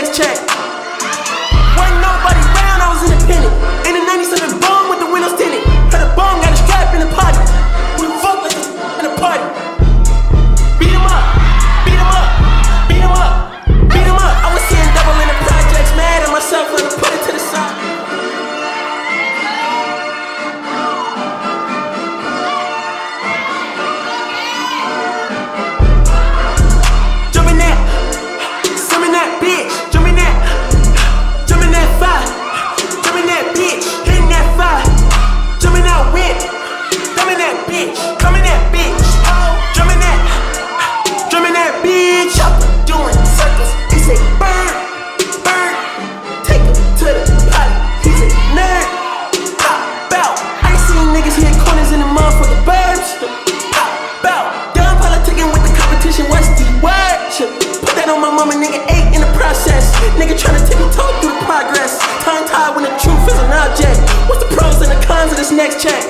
next check. Wasn't nobody round, I was independent. In the 97 bomb with the windows tinted. Had a bomb, got a strap in the pocket. We fuck like in the party. Beat 'em up, beat 'em up, beat 'em up, beat 'em up. I was seeing double in the projects, mad at myself, let me put it to the side. Jumping that, summon that bitch, jumping that fire, jumping that bitch, hitting that fire, jumping out whip, coming that bitch, coming that bitch, drumming that bitch, chopper doing circles. He say burn, burn, take him to the potty. He's a nerd, pop out. I ain't seen niggas hit corners in the motherfucking burbs. Pop out, done politicking with the competition. What's the word? Put that on my mama, nigga. 8 in the process. Nigga tryna take me toe through the progress. Tongue tied when the truth is an object. What's the pros and the cons of this next check?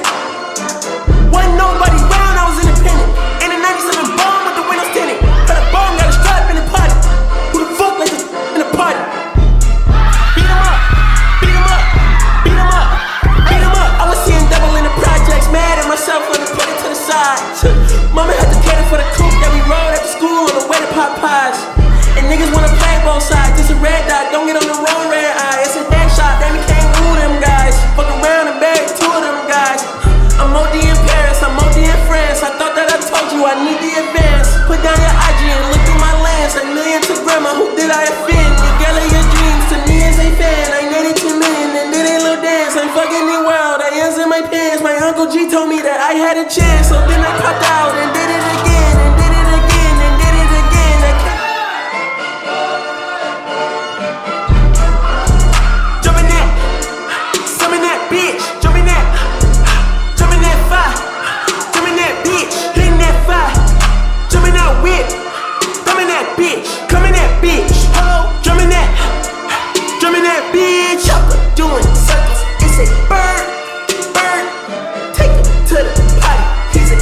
Wasn't nobody round, I was independent. In the 97 bomb with the windows tinted. Had a bomb, got a strap in the party. Who the fuck like this in the party? Beat 'em up, beat 'em up, beat 'em up, beat 'em up. I was seeing double in the projects, mad at myself, let me put it to the side. Mama had to cater for the coupe that we rode after school on the way to Popeyes. And niggas wanna play both sides, it's a red dot, don't get on the wrong red eye. It's a headshot, then we can't rule them guys. Fuck around and bury 2 of them guys. I'm OD in Paris, I'm OD in France. I thought that I told you I need the advance. Put down your IG and look through my lens. A million to grandma, who did I offend? Your girl of your dreams, to me as a fan. I netted 2 million and did a little dance. I'm fucking the world, I ends in my pants. My Uncle G told me that I had a chance. So then I popped out and did it again, and did it again, and did it again. I can't. Jumping that, summon that bitch, jumping that fire, jumping that bitch, hitting that fire, jumping out whip, coming that bitch, coming that bitch, drumming that bitch, chopper doing circles. It's a bird, bird, take him to the potty. He's a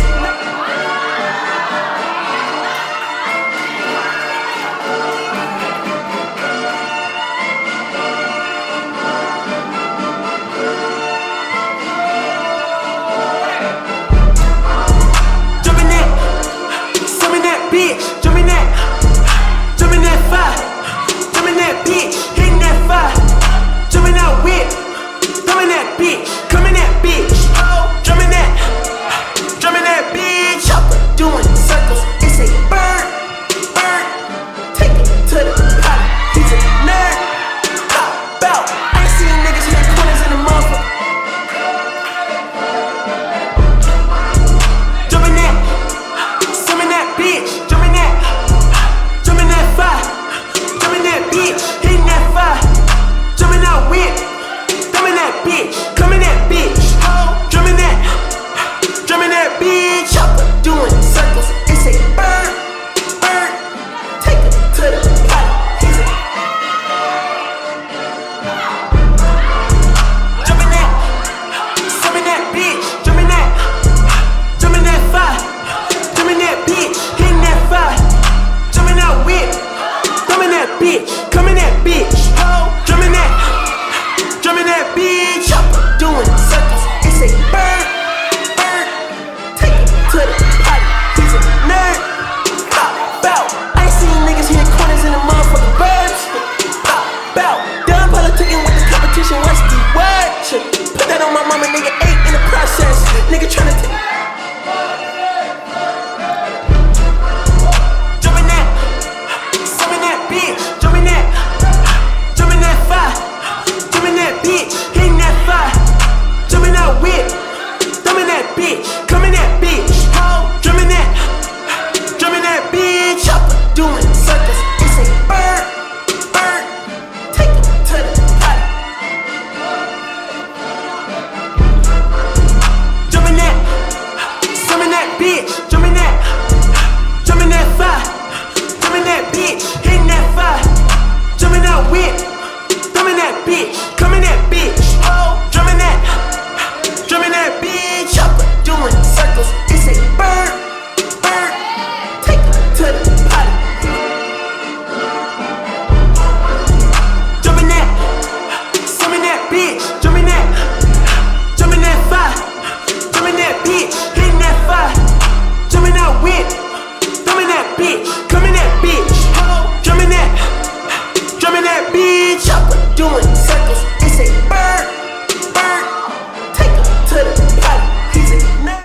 doing circles.